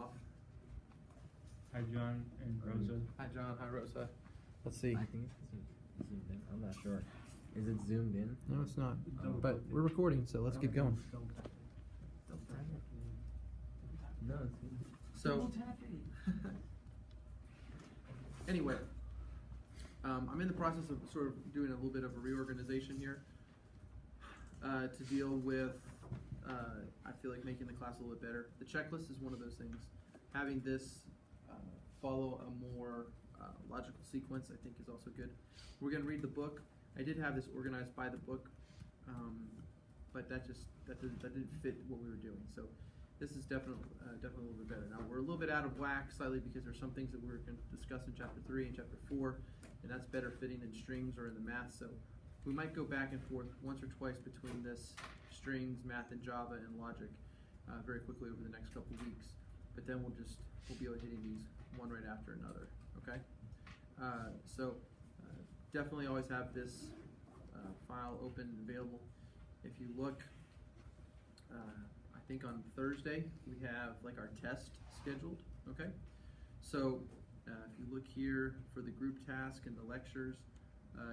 off. Hi, John and Rosa. Hi, John. Hi, Rosa. Let's see. I think it's zoomed in. I'm not sure. Is it zoomed in? No, it's not. But we're recording, so let's keep going. No, So, anyway, I'm in the process of sort of doing a little bit of a reorganization here to deal with, I feel like making the class a little bit better. The checklist is one of those things. Having this follow a more logical sequence, I think, is also good. We're going to read the book. I did have this organized by the book, but that didn't fit what we were doing. So this is definitely a little bit better. Now we're a little bit out of whack slightly because there's some things that we're going to discuss in chapter 3 and chapter 4, and that's better fitting in strings or in the math. So we might go back and forth once or twice between this strings, math, and Java and logic very quickly over the next couple weeks. But then we'll be able to hitting these one right after another. Okay. So definitely always have this file open and available. If you look, I think on Thursday we have like our test scheduled. Okay, so if you look here for the group task and the lectures,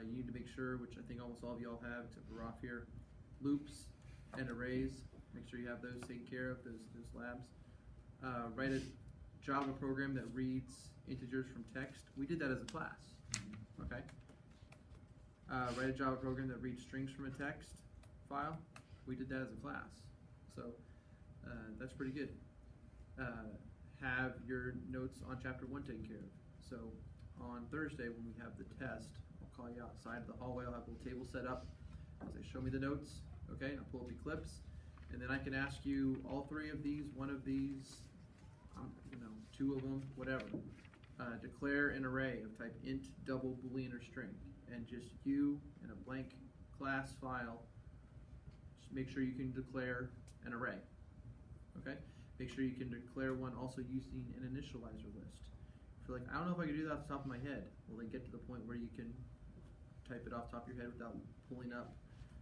you need to make sure, which I think almost all of y'all have, except for Roth here, loops and arrays. Make sure you have those taken care of, those labs. Write a Java program that reads integers from text. We did that as a class. Okay. Write a Java program that reads strings from a text file. We did that as a class. So that's pretty good. Have your notes on chapter 1 taken care of. So on Thursday when we have the test, I'll call you outside of the hallway. I'll have a little table set up. I'll say, show me the notes. Okay, and I'll pull up Eclipse. And then I can ask you all 3 of these, 1 of these, 2 of them, whatever. Declare an array of type int, double, boolean, or string. And just you in a blank class file, just make sure you can declare an array. Okay? Make sure you can declare one also using an initializer list. If you're like, I don't know if I can do that off the top of my head, well then get to the point where you can type it off the top of your head without pulling up,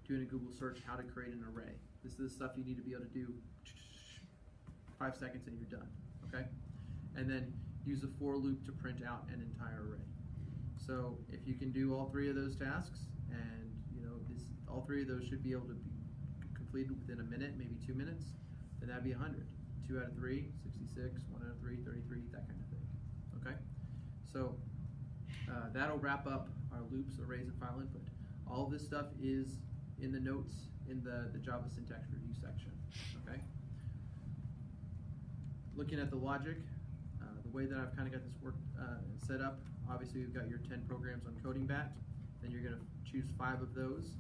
doing a Google search, how to create an array. This is the stuff you need to be able to do 5 seconds and you're done. Okay? And then use a for loop to print out an entire array. So if you can do all 3 of those tasks, and all 3 of those should be able to be completed within a minute, maybe 2 minutes, then that'd be 100. 2 out of 3, 66, 1 out of 3, 33, that kind of thing. Okay? So that'll wrap up our loops, arrays, and file input. All of this stuff is in the notes in the Java syntax review section. Okay? Looking at the logic, the way that I've kind of got this work set up, obviously we've got your 10 programs on CodingBat. Then you're going to choose 5 of those.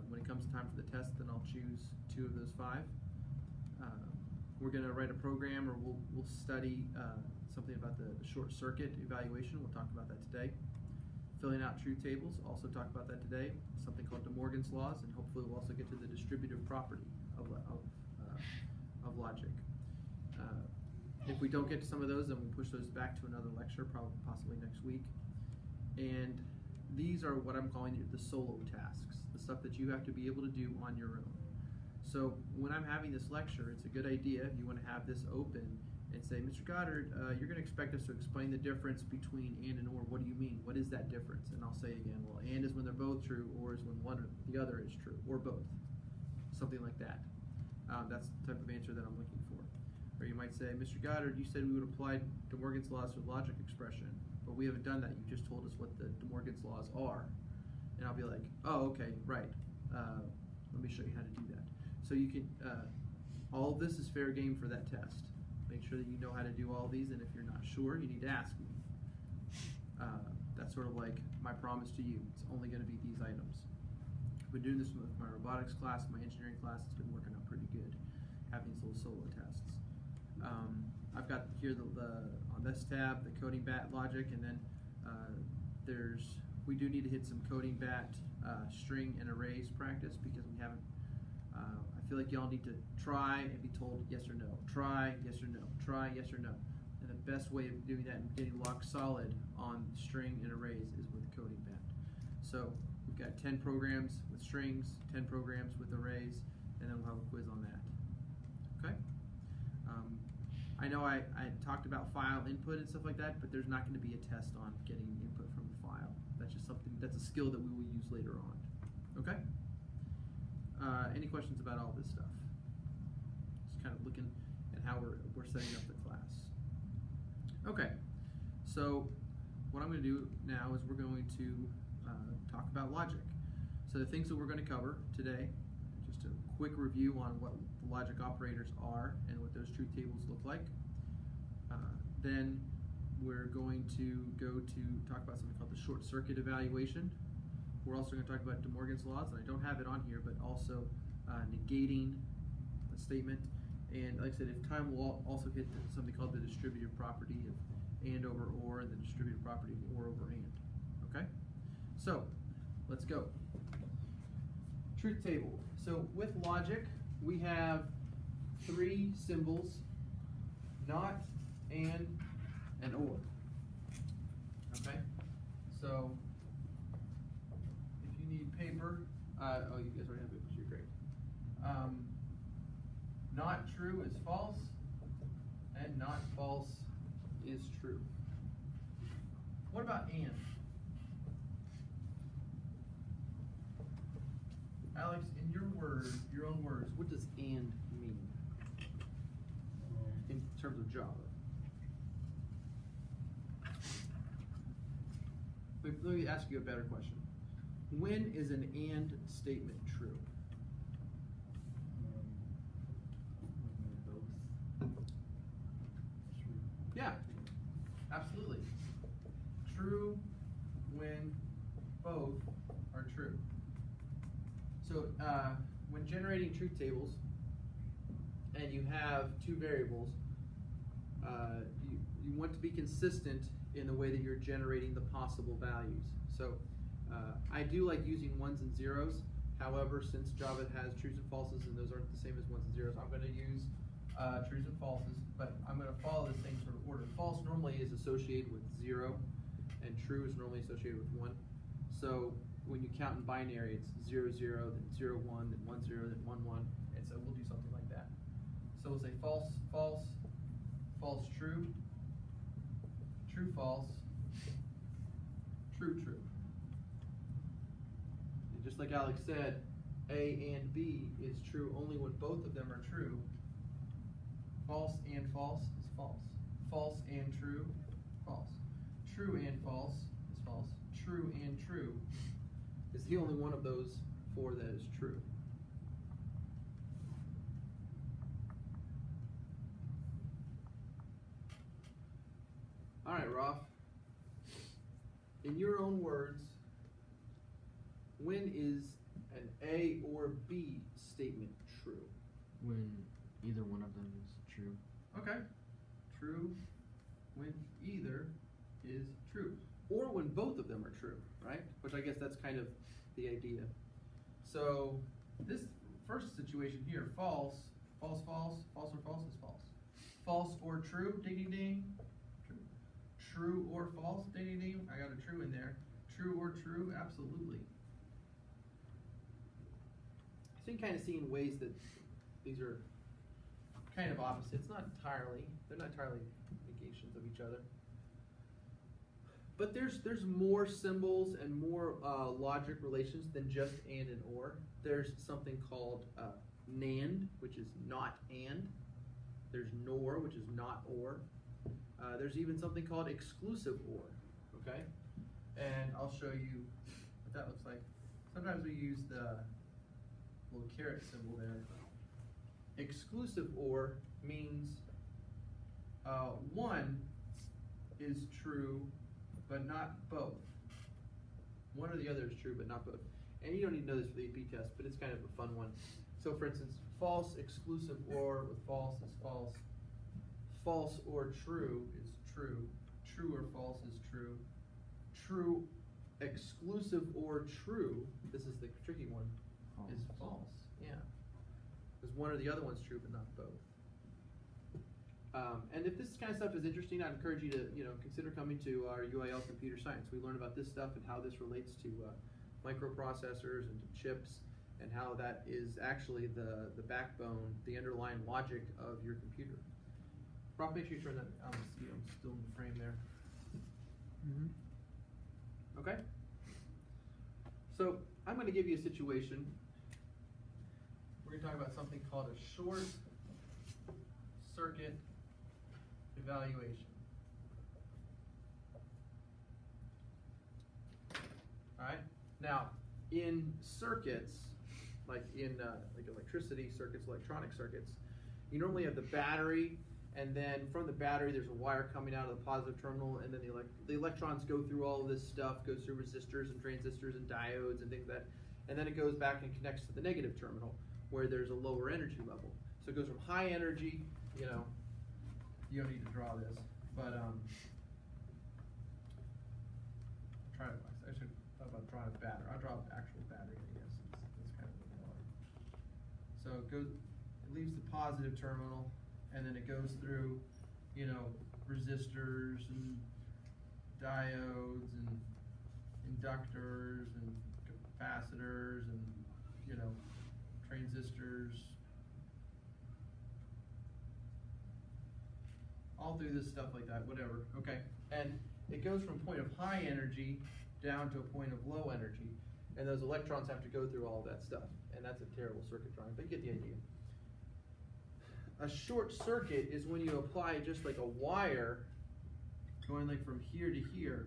When it comes time for the test, then I'll choose 2 of those 5. We're going to write a program, or we'll study something about the short circuit evaluation. We'll talk about that today. Filling out truth tables, also talk about that today. Something called De Morgan's laws, and hopefully we'll also get to the distributive property of logic. If we don't get to some of those, then we'll push those back to another lecture, possibly next week. And these are what I'm calling the solo tasks, the stuff that you have to be able to do on your own. So when I'm having this lecture, it's a good idea if you want to have this open and say, Mr. Goddard, you're going to expect us to explain the difference between and or. What do you mean? What is that difference? And I'll say again, well, and is when they're both true, or is when one or the other is true, or both. Something like that. That's the type of answer that I'm looking for. Or you might say, Mr. Goddard, you said we would apply De Morgan's laws to the logic expression, but we haven't done that. You just told us what the De Morgan's laws are. And I'll be like, oh, okay, right. Let me show you how to do that. So you can, all of this is fair game for that test. Make sure that you know how to do all these, and if you're not sure, you need to ask me. That's sort of like my promise to you. It's only going to be these items. I've been doing this with my robotics class, my engineering class. It's been working out pretty good, having these little solo tests. I've got here on this tab the CodingBat logic, and then we do need to hit some CodingBat string and arrays practice, because we haven't. I feel like y'all need to try and be told yes or no. Try, yes or no. Try, yes or no. And the best way of doing that and getting locked solid on string and arrays is with CodingBat. So we've got 10 programs with strings, 10 programs with arrays, and then we'll have a quiz on that. Okay? I know I talked about file input and stuff like that, but there's not going to be a test on getting input from the file. That's just something, that's a skill that we will use later on. Okay? Any questions about all this stuff? Just kind of looking at how we're setting up the class. Okay, so what I'm going to do now is we're going to talk about logic. So the things that we're going to cover today, just a quick review on what the logic operators are and what those truth tables look like. Then we're going to go to talk about something called the short circuit evaluation. We're also going to talk about De Morgan's laws, and I don't have it on here, but also negating a statement. And like I said, if time, we'll also hit something called the distributive property of and over or, and the distributive property of or over and. Okay? So, let's go. Truth table. So with logic, we have 3 symbols: not, and or. Okay? So, if you need paper, oh, you guys already have it, which you're great. Not true is false, and not false is true. What about and? Alex, in your own words, what does and mean in terms of Java? Let me ask you a better question. When is an and statement true? Yeah, absolutely. True when both are true. So when generating truth tables and you have 2 variables, you want to be consistent in the way that you're generating the possible values. So I do like using 1s and 0s. However, since Java has trues and falses and those aren't the same as 1s and 0s, I'm going to use trues and falses, but I'm going to follow the same sort of order. False normally is associated with 0, and true is normally associated with 1. So when you count in binary, it's 0, 0, then 0, 1, then 1, 0, then 1, 1, and so we'll do something like that. So we'll say false, false, false, true, true, false, true, true. And just like Alex said, A and B is true only when both of them are true. False and false is false. False and true, false. True and false is false. True and true is the only one of those 4 that is true. All right, Rolf. In your own words, when is an A or B statement true? When either one of them is true. Okay. True when either is true. Or when both of them are true, right? Which I guess that's kind of the idea. So this first situation here, false, false, false, false or false is false. False or true, ding, ding, ding. True. True or false, ding, ding, ding. I got a true in there. True or true, absolutely. So you can kind of see in ways that these are kind of opposites. Not entirely. They're not entirely negations of each other. But there's more symbols and more logic relations than just and or. There's something called NAND, which is not and. There's NOR, which is not or. There's even something called exclusive or. Okay, and I'll show you what that looks like. Sometimes we use the little caret symbol there. Exclusive or means one is true, but not both. One or the other is true, but not both. And you don't need to know this for the AP test, but it's kind of a fun one. So for instance, false exclusive or with false is false. False or true is true. True or false is true. True exclusive or true, this is the tricky one, is false. Yeah. Because one or the other one's true, but not both. And if this kind of stuff is interesting, I'd encourage you to consider coming to our UIL Computer Science. We learn about this stuff and how this relates to microprocessors and to chips, and how that is actually the backbone, the underlying logic of your computer. Rob, make sure you turn that. See, I'm still in the frame there. Mm-hmm. Okay. So I'm going to give you a situation. We're going to talk about something called a short circuit evaluation. All right. Now, in circuits, like in like electricity circuits, electronic circuits, you normally have the battery, and then from the battery there's a wire coming out of the positive terminal, and then the electrons go through all of this stuff, goes through resistors and transistors and diodes and things like that, and then it goes back and connects to the negative terminal where there's a lower energy level. So it goes from high energy, you know, you don't need to draw this, but I should thought about drawing a battery. I'll draw an actual battery, I guess. That's kind of what we want. So it leaves the positive terminal, and then it goes through, you know, resistors and diodes and inductors and capacitors and, you know, transistors, all through this stuff like that, whatever, okay? And it goes from a point of high energy down to a point of low energy, and those electrons have to go through all of that stuff, and that's a terrible circuit drawing, but you get the idea. A short circuit is when you apply just like a wire going like from here to here,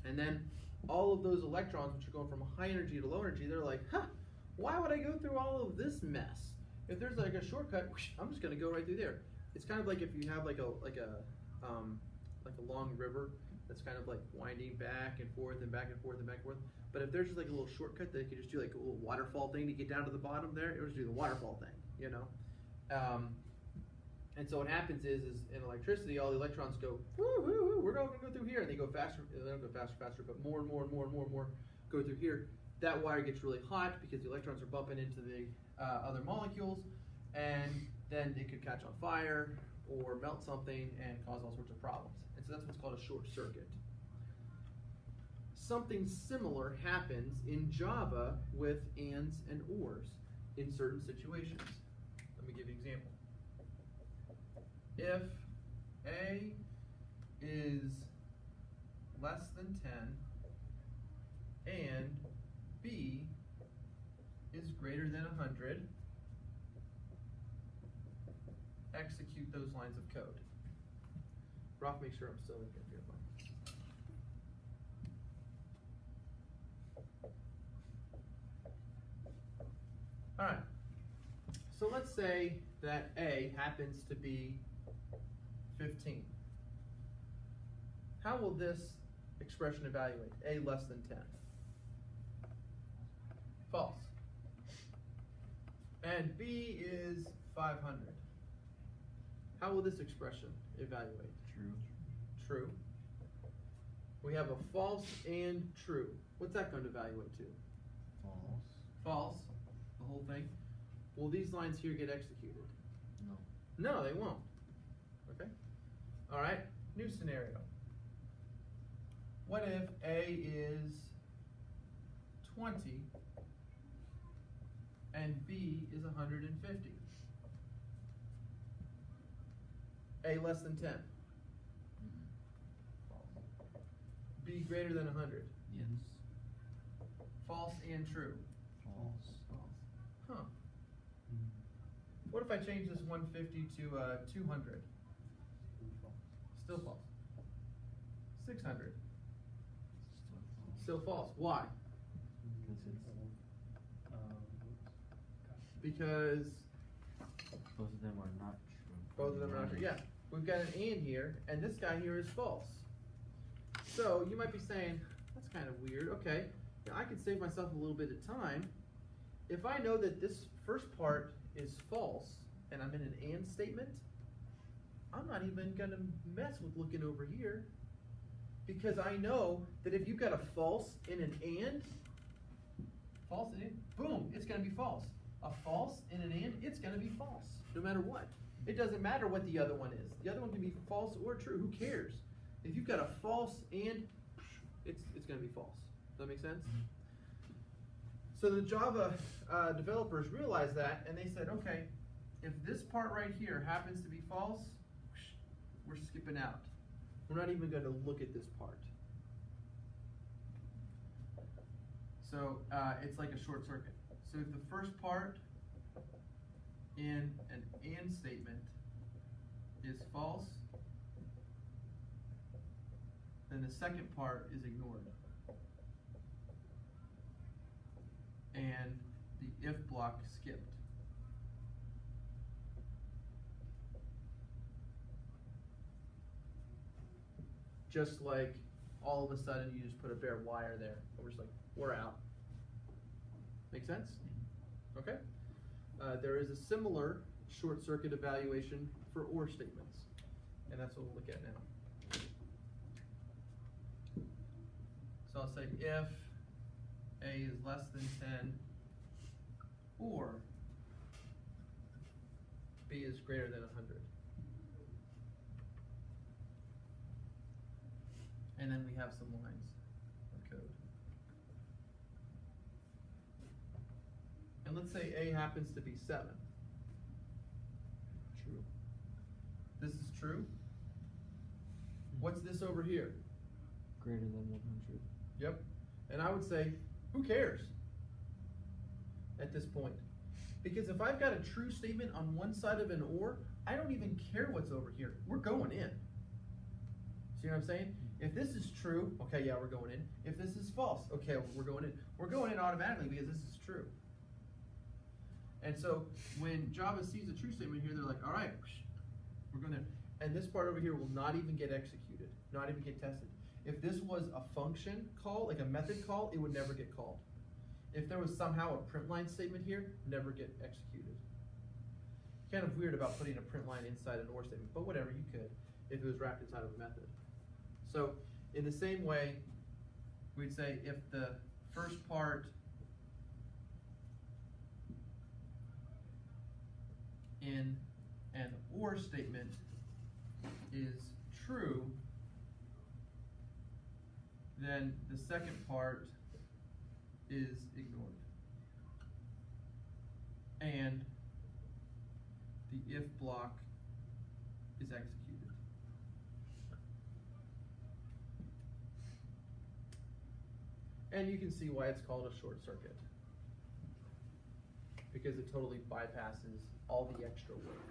and then all of those electrons, which are going from high energy to low energy, they're like, huh, why would I go through all of this mess? If there's like a shortcut, whoosh, I'm just gonna go right through there. It's kind of like if you have like a long river that's kind of like winding back and forth and back and forth and back and forth. But if there's just like a little shortcut that you could just do like a little waterfall thing to get down to the bottom there, it would just do the waterfall thing, you know? And so what happens is in electricity, all the electrons go, woo, woo, woo, we're going to go through here, and they go faster, they don't go faster, but more and more and more and more and more go through here. That wire gets really hot because the electrons are bumping into the other molecules, and then it could catch on fire or melt something and cause all sorts of problems. And so that's what's called a short circuit. Something similar happens in Java with ands and ors in certain situations. Let me give you an example. If A is less than 10 and B is greater than 100, execute those lines of code. Rob, make sure I'm still in here. All right. So let's say that A happens to be 15. How will this expression evaluate? A less than 10. False. And B is 500. How will this expression evaluate? True. True. We have a false and true. What's that going to evaluate to? False. False. The whole thing. Will these lines here get executed? No. No, they won't. Okay? All right, new scenario. What if A is 20 and B is 150? A less than 10. B greater than 100. Yes. False and true. False. Huh. What if I change this 150 to 200? Still false. 600. Still false. Why? Because Both of them are not true. both of them are not true. Yeah, we've got an and here, and this guy here is false. So you might be saying, that's kind of weird. Okay, now I can save myself a little bit of time. If I know that this first part is false, and I'm in an and statement, I'm not even going to mess with looking over here, because I know that if you've got a false in an and, false in and, boom, it's going to be false. A false in an and, it's going to be false, no matter what. It doesn't matter what the other one is. The other one can be false or true. Who cares? If you've got a false and, it's going to be false. Does that make sense? So the Java developers realized that, and they said, okay, if this part right here happens to be false, we're skipping out. We're not even going to look at this part. So it's like a short circuit. So if the first part in an AND statement is false, then the second part is ignored. And the if block skipped. Just like all of a sudden you just put a bare wire there. And we're just like, we're out. Make sense? Okay. There is a similar short circuit evaluation for OR statements. And that's what we'll look at now. So I'll say if A is less than 10 or B is greater than 100. And then we have some lines of code. And let's say A happens to be 7. True. This is true. What's this over here? Greater than 100. Yep. And I would say, who cares at this point? Because if I've got a true statement on one side of an OR, I don't even care what's over here. We're going in. See what I'm saying? If this is true, okay, yeah, we're going in. If this is false, okay, we're going in. We're going in automatically because this is true. And so when Java sees a true statement here, they're like, all right, we're going to, and this part over here will not even get executed, not even get tested. If this was a function call, like a method call, it would never get called. If there was somehow a print line statement here, never get executed. Kind of weird about putting a print line inside an OR statement, but whatever, you could if it was wrapped inside of a method. So in the same way, we'd say if the first part in an OR statement is true, then the second part is ignored. And the if block is executed. And you can see why it's called a short circuit. Because it totally bypasses all the extra work.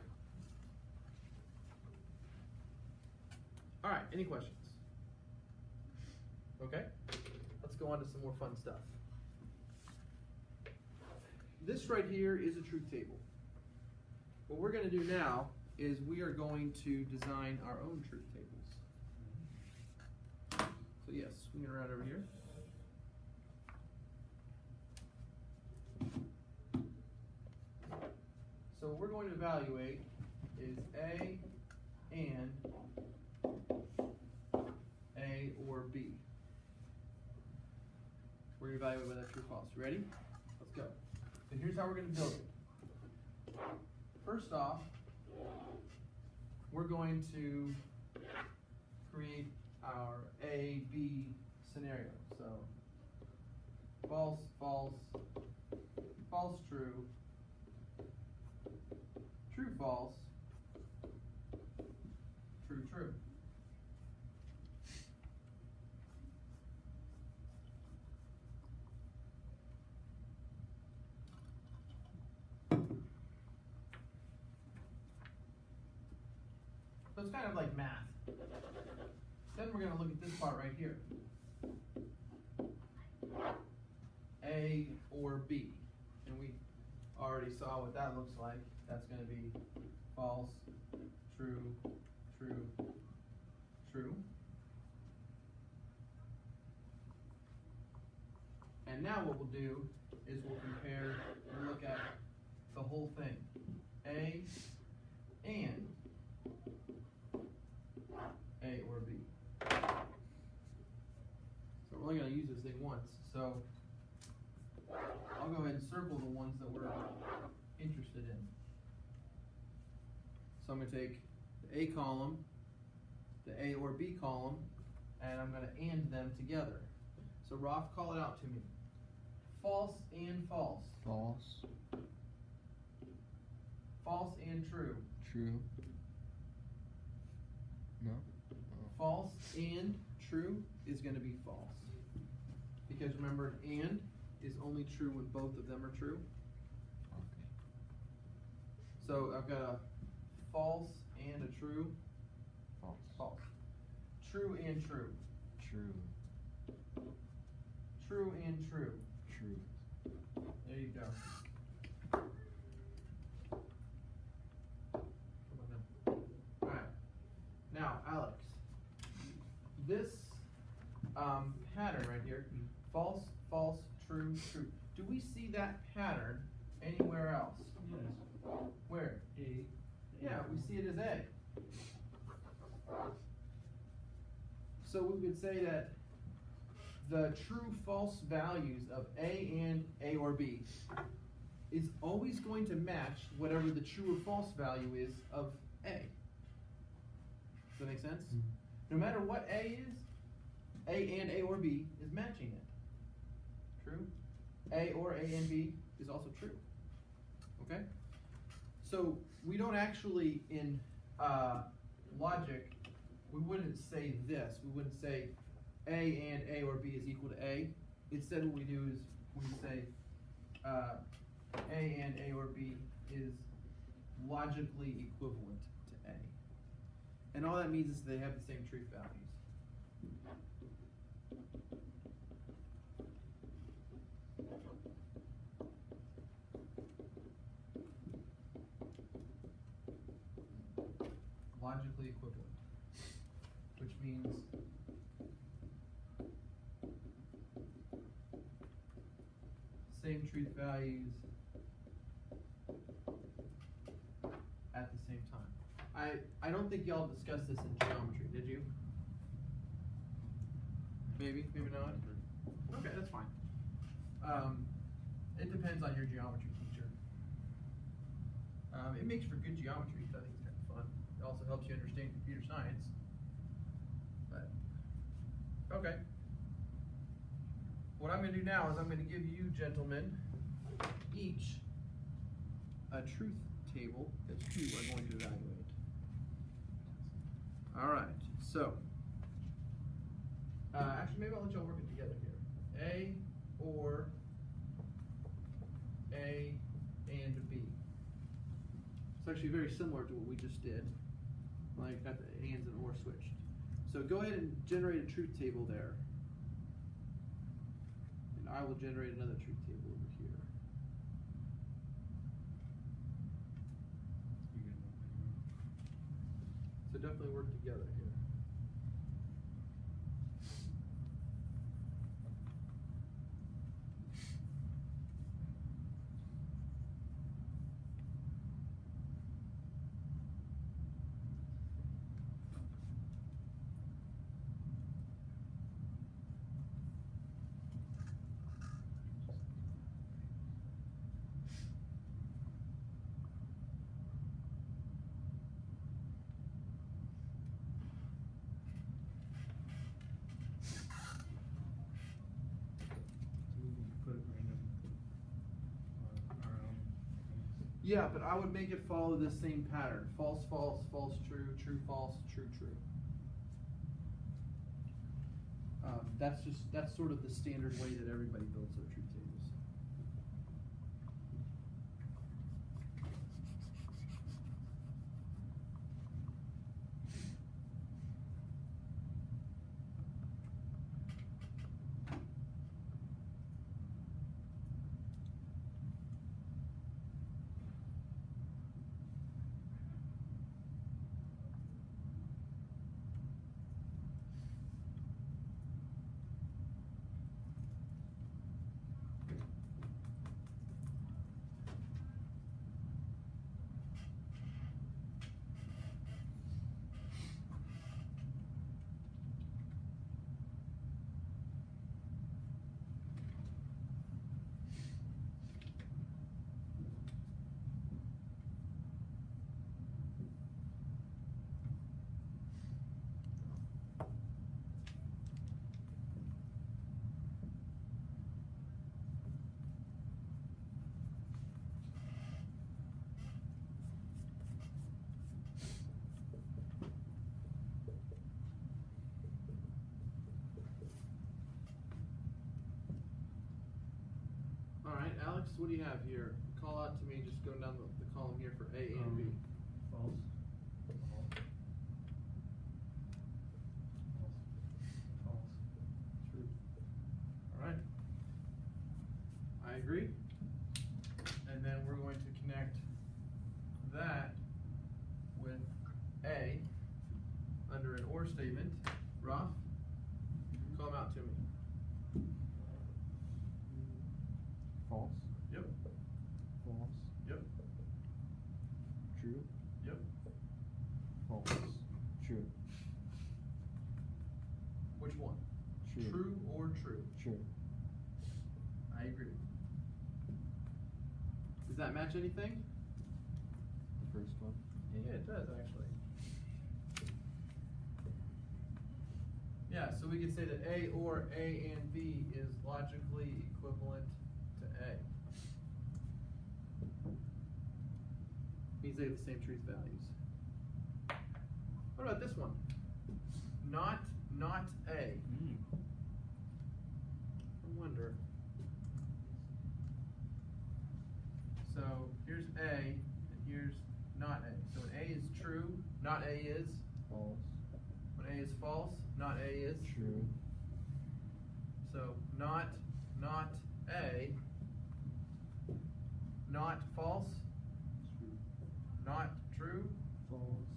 All right, any questions? Okay, let's go on to some more fun stuff. This right here is a truth table. What we're going to do now is we are going to design our own truth tables. So yes, swing it around over here. So what we're going to evaluate is A and A or B. We're going to evaluate whether that's true or false. You ready? Let's go. And here's how we're going to build it. First off, we're going to create our A, B scenario. So false, false, false, true, true, false, true, true. So it's kind of like math. Then we're going to look at this part right here. A or B. And we already saw what that looks like. That's going to be false, true, true, true. And now what we'll do is we'll compare and look at the whole thing. A and A or B. So we're only going to use this thing once. So I'll go ahead and circle the ones that we're interested in. So I'm going to take the A column, the A or B column, and I'm going to AND them together. So Rolf, call it out to me. False and false. False. False and true. True. No. False and true is going to be false. Because remember, and is only true when both of them are true. Okay. So I've got a false and a true. False. False. True and true. True. True and true. True. There you go. Come on now. Alright. Now, Alex. This pattern right here, false, false, true, true. Do we see that pattern anywhere else? Yes. Where? A. Yeah, we see it as A. So we would say that the true false values of A or B is always going to match whatever the true or false value is of A. Does that make sense? Mhm. No matter what A is, A or B is matching it. True? A and B is also true. Okay? So we don't actually, in logic, we wouldn't say this. We wouldn't say A or B is equal to A. Instead, what we do is we say A or B is logically equivalent to A. And all that means is they have the same truth values. Logically equivalent, which means same truth values at the same time. I don't think y'all discussed this in geometry, did you? Maybe not. Okay, that's fine. It depends on your geometry teacher. It makes for good geometry, so I think it's kind of fun. It also helps you understand computer science. But okay. What I'm going to do now is I'm going to give you gentlemen each a truth table that you are going to evaluate. All right. So actually, maybe I'll let y'all work it together here. A or A and B. It's actually very similar to what we just did. Like got the ands and or switched. So go ahead and generate a truth table there. And I will generate another truth table over here. So definitely work together here. Yeah, but I would make it follow this same pattern. False, false, false, true, true, false, true, true. That's sort of the standard way that everybody builds their truth tables. Alex, what do you have here? Call out to me, just going down the column here for A and B. False. False. True. Alright. I agree. And then we're going to connect that with A under an OR statement. Raf, call them out to me. False. Yep. False. Yep. True. Yep. False. True. Which one? True. True or true? True. I agree. Does that match anything? The first one. Yeah, it does actually. Yeah, so we could say that A or A and B is logically equivalent to A. Means they have the same truth values. What about this one? Not A. I wonder. So here's A and here's not A. So when A is true, not A is False. when A is false, not A is True. So not A, not false, True. not true. False.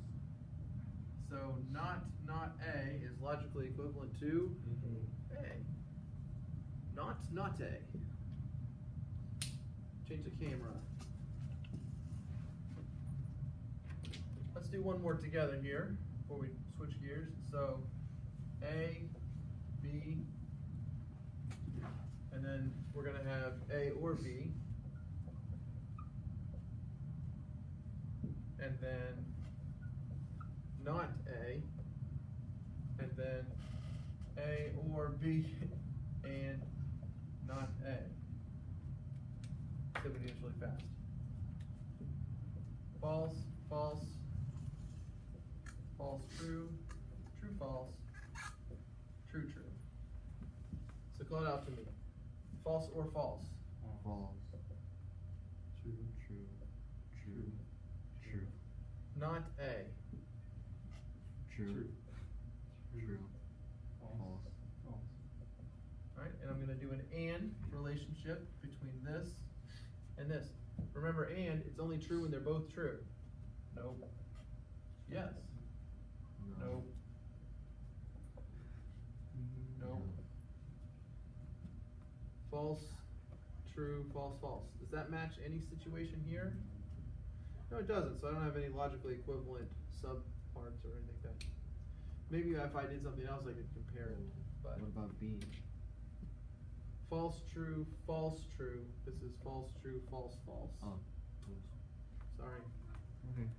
So not A is logically equivalent to A. Not A. Change the camera. Let's do one more together here before we switch gears. So A, B, and then we're gonna have A or B. And then not A, and then A or B and not A. So we do this really fast. False, false, false, true, true, false, true, true. So call it out to me. False or false? False. True. True. True. True. Not A. True. True. False. False. Alright, and I'm gonna do an and relationship between this and this. Remember, and it's only true when they're both true. Nope. Yes. No. Nope. Nope. False, true, false, false. Does that match any situation here? No, it doesn't, so I don't have any logically equivalent subparts or anything like that. Maybe if I did something else I could compare it, but. What about B? False, true, false, true. This is false, true, false, false. Oh. Sorry. Okay.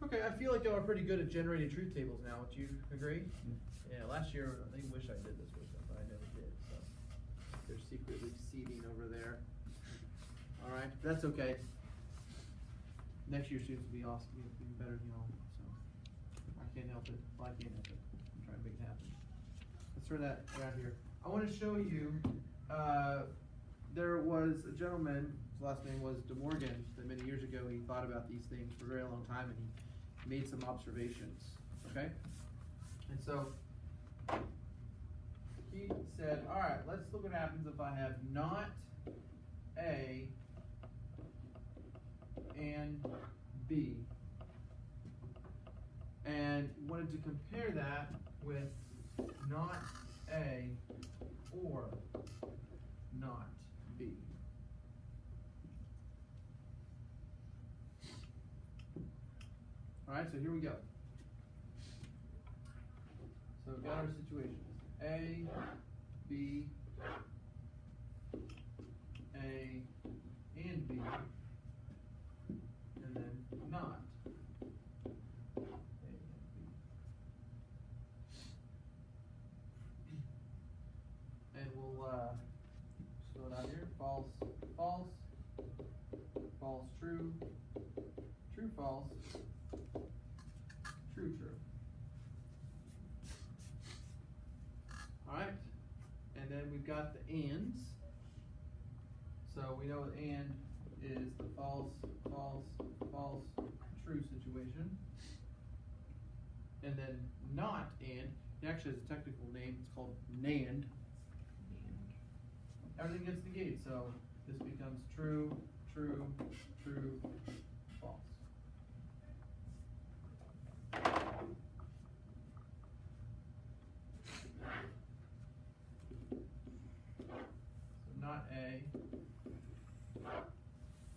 Okay, I feel like y'all are pretty good at generating truth tables now. Would you agree? Yeah, last year they wish I did this with them, but I never did. So they're secretly seeding over there. All right, that's okay. Next year students will be awesome, even better than y'all. So I can't help it. Well, I can't help it. I'm trying to make it happen. Let's throw that out here. I want to show you. There was a gentleman. His last name was De Morgan. That many years ago he thought about these things for a very long time, and he made some observations. Okay, and so he said, "All right, let's look what happens if I have not A and B," and wanted to compare that with not A or not B. Alright, so here we go. So we've got our situations. A, B, A, and B, and then not A and B. And we'll slow it out here. False, false, false, true, true, false, true, true. Alright, and then we've got the ands. So we know and is the false, false, false, true situation. And then not and, it actually has a technical name, it's called NAND. Everything gets negated, so this becomes true, true, true, false. So not A,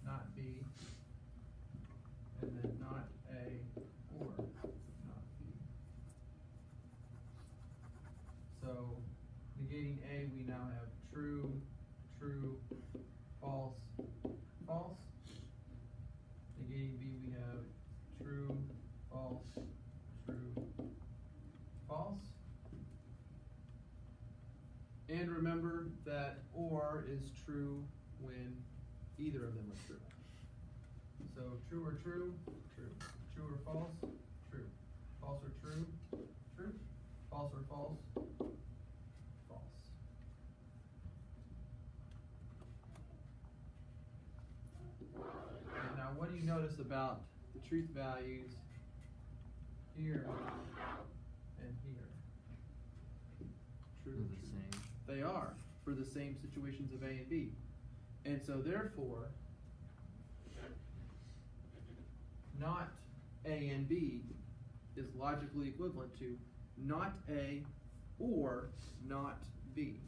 not B, and then not A or not B. So negating A, we now have true, true, false, false. Negating B, we have true, false, true, false. And remember that OR is true when either of them are true. So true or true, true. True or false, true. False or true, true. False or false, false. And now what do you notice about the truth values here and here? True. They're the same. They are for the same situations of A and B. And so therefore, not A and B is logically equivalent to not A or not B.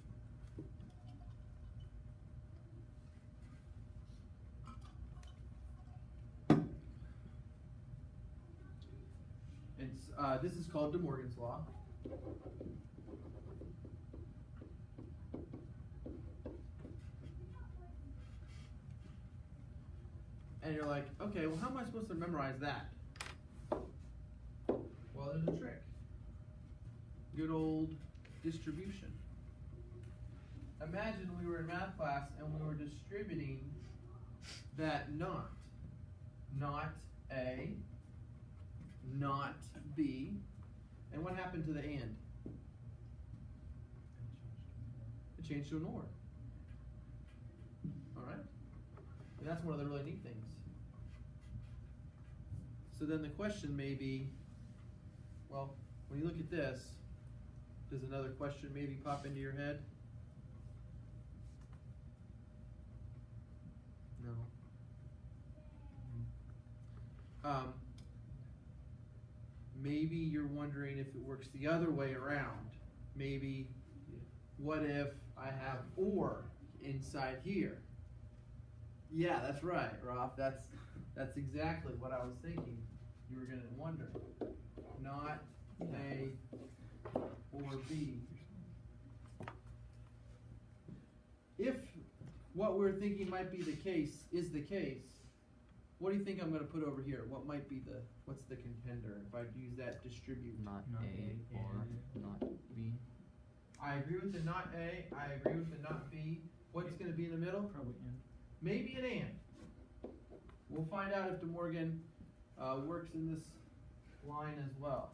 And this is called De Morgan's Law. And you're like, okay, well, how am I supposed to memorize that? Well, there's a trick. Good old distribution. Imagine we were in math class and we were distributing that not A, not B, and what happened to the and? It changed to an or. All right? And that's one of the really neat things. So then the question may be, well, when you look at this, does another question maybe pop into your head? No. Maybe you're wondering if it works the other way around. Maybe, what if I have or inside here? Yeah, that's right, Rob. That's exactly what I was thinking. You were going to wonder. Not A or B. If what we're thinking might be the case is the case, what do you think I'm going to put over here? What might be what's the contender if I use that distribute? Not A or not B. I agree with the not A. I agree with the not B. What's going to be in the middle? Probably and. Maybe an and. We'll find out if De Morgan works in this line as well.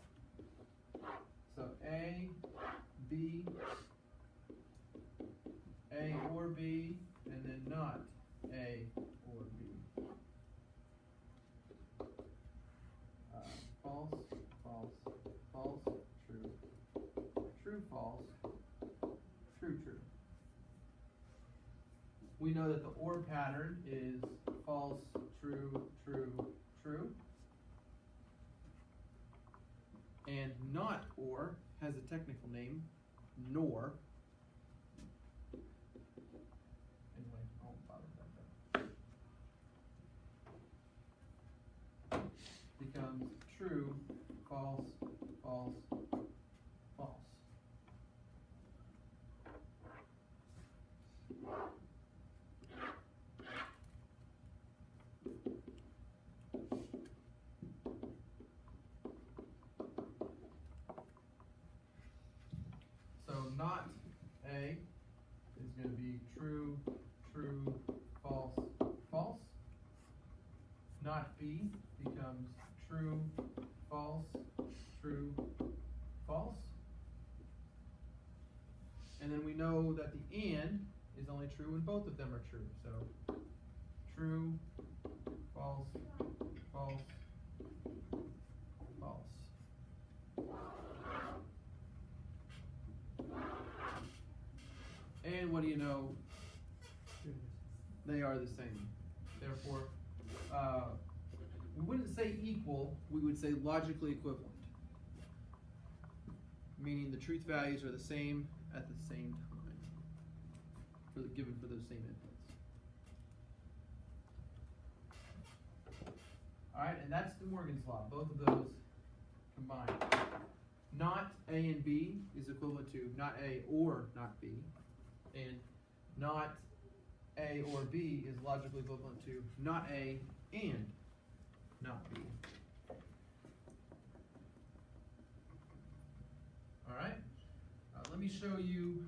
So A, B, A or B, and then not A or B. False, false, false, true, true, false, true, true. We know that the OR pattern is false, true, true, true. And not OR has a technical name, NOR. Anyway, I won't bother about that. Becomes true, false, false, false. So not A is going to be true, true, false, false. Not B becomes true, false, true, false. And then we know that the and is only true when both of them are true. So true, false, false, false. And what do you know? They are the same. Therefore, we wouldn't say equal, we would say logically equivalent. Meaning the truth values are the same at the same time, given for those same inputs. Alright, and that's De Morgan's law, both of those combined. Not A and B is equivalent to not A or not B, and not A or B is logically equivalent to not A and not B. Alright, let me show you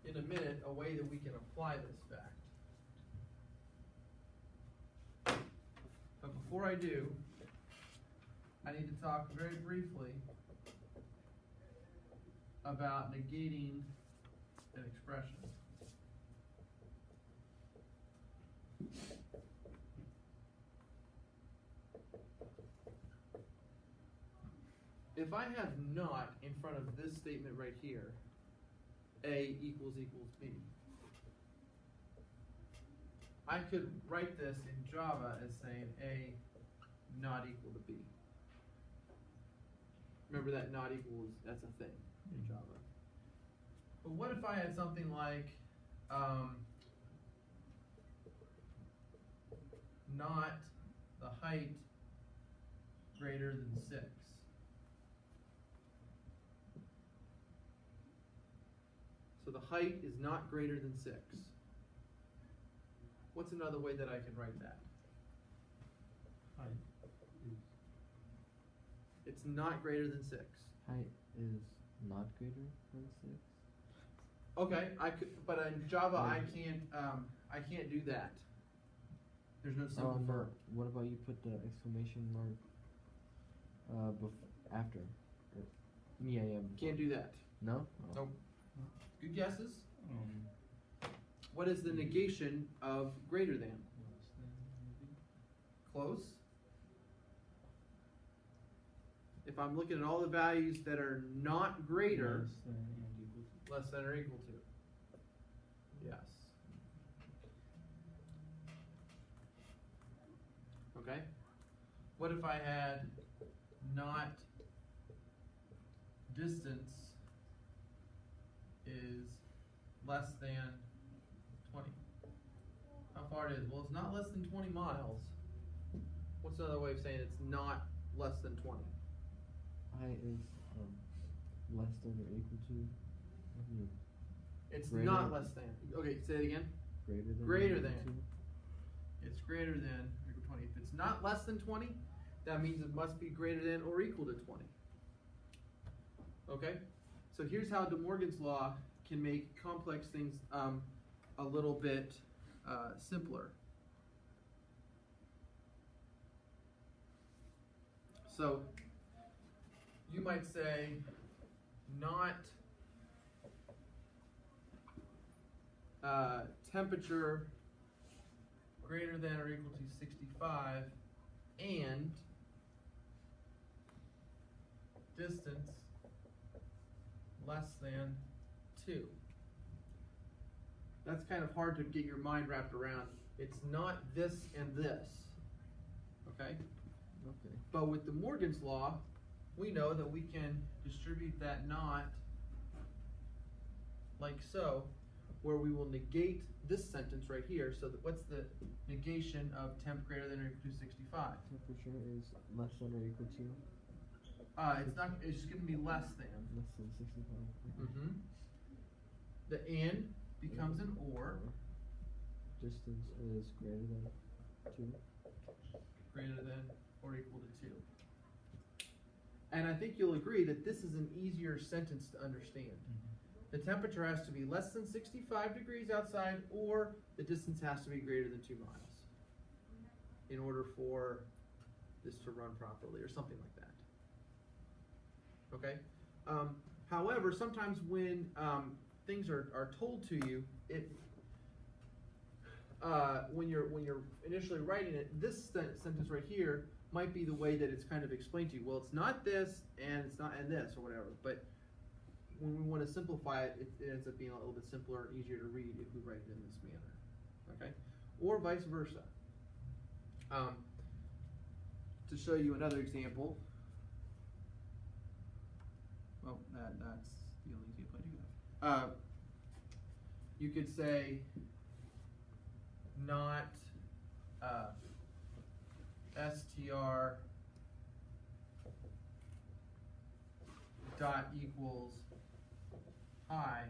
in a minute a way that we can apply this fact. But before I do, I need to talk very briefly about negating an expression. If I have not in front of this statement right here, A equals B, I could write this in Java as saying A not equal to B. Remember that not equals, that's a thing in Java. But what if I had something like not the height greater than 6? So the height is not greater than 6. What's another way that I can write that? Height is It's not greater than 6. Height is not greater than 6. Okay, I could, but in Java I can't do that. There's no simple No. verb. What about you put the exclamation mark after? Yeah. Can't do that. No? Oh. Nope. Good guesses. What is the negation of greater than? less than maybe. Close. If I'm looking at all the values that are not greater, Less than and equal to. less than or equal to. Yes. Okay. What if I had not distance is less than 20? How far it is? Well, it's not less than 20 miles. What's another way of saying it's not less than 20? Height is less than or equal to. It's Greater. not less than. Okay, say it again. Greater than. or Greater equal than. It's greater than or equal to 20. If it's not less than 20, that means it must be greater than or equal to 20. Okay? So here's how De Morgan's law can make complex things a little bit simpler. So you might say not temperature greater than or equal to 65 and distance less than 2. That's kind of hard to get your mind wrapped around. It's not this and this, okay? Okay. But with De Morgan's law, we know that we can distribute that not like so, where we will negate this sentence right here. So that what's the negation of temp greater than or equal to 65? Temperature is less than or equal to. It's just going to be less than. Less than 65. Mm-hmm. The and becomes an or. Distance is greater than 2. Greater than or equal to 2. And I think you'll agree that this is an easier sentence to understand. The temperature has to be less than 65 degrees outside, or the distance has to be greater than 2 miles in order for this to run properly, or something like that. Okay? However, sometimes when things are told to you, it when you're initially writing it, this sentence right here might be the way that it's kind of explained to you. Well, it's not this, and it's not and this, or whatever. But when we want to simplify it, it ends up being a little bit simpler and easier to read if we write it in this manner. Okay, or vice versa. To show you another example. Well, that's the only example I do have. You could say not str dot equals I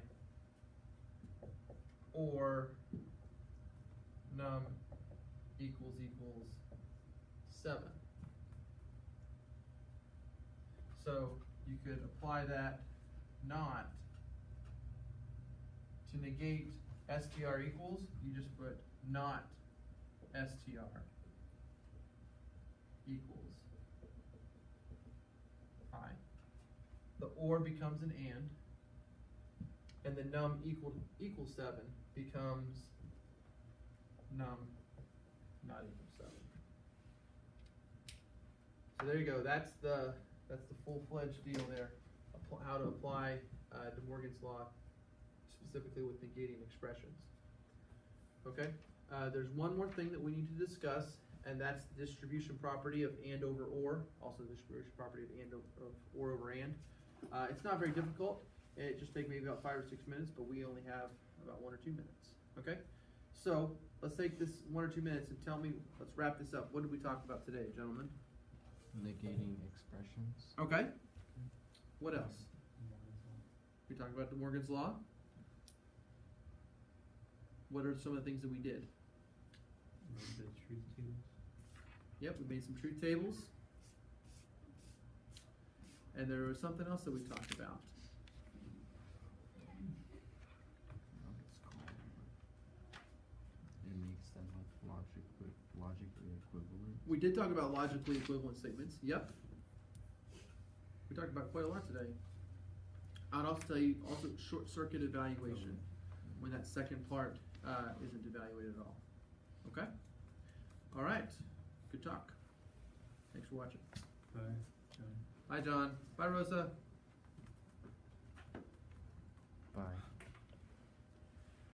or num equals 7. So you could apply that not to negate str equals, you just put not str equals I. The or becomes an and the num equals 7 becomes num not equal 7. So there you go. That's the full-fledged deal there. How to apply De Morgan's law, specifically with negating expressions. Okay. There's one more thing that we need to discuss, and that's the distribution property of and over or. Also, the distribution property of and of or over and. It's not very difficult. It just takes maybe about 5 or 6 minutes, but we only have about 1 or 2 minutes. Okay. So let's take this 1 or 2 minutes and tell me. Let's wrap this up. What did we talk about today, gentlemen? Negating expressions. Okay. What else? We talked about De Morgan's law. What are some of the things that we did? The truth tables. Yep, we made some truth tables. And there was something else that we talked about. It makes them logically equivalent. We did talk about logically equivalent statements. Yep. We talked about quite a lot today. I'd also tell you also short circuit evaluation when that second part isn't evaluated at all. Okay? All right. Good talk. Thanks for watching. Bye, John. Bye, John. Bye, Rosa. Bye.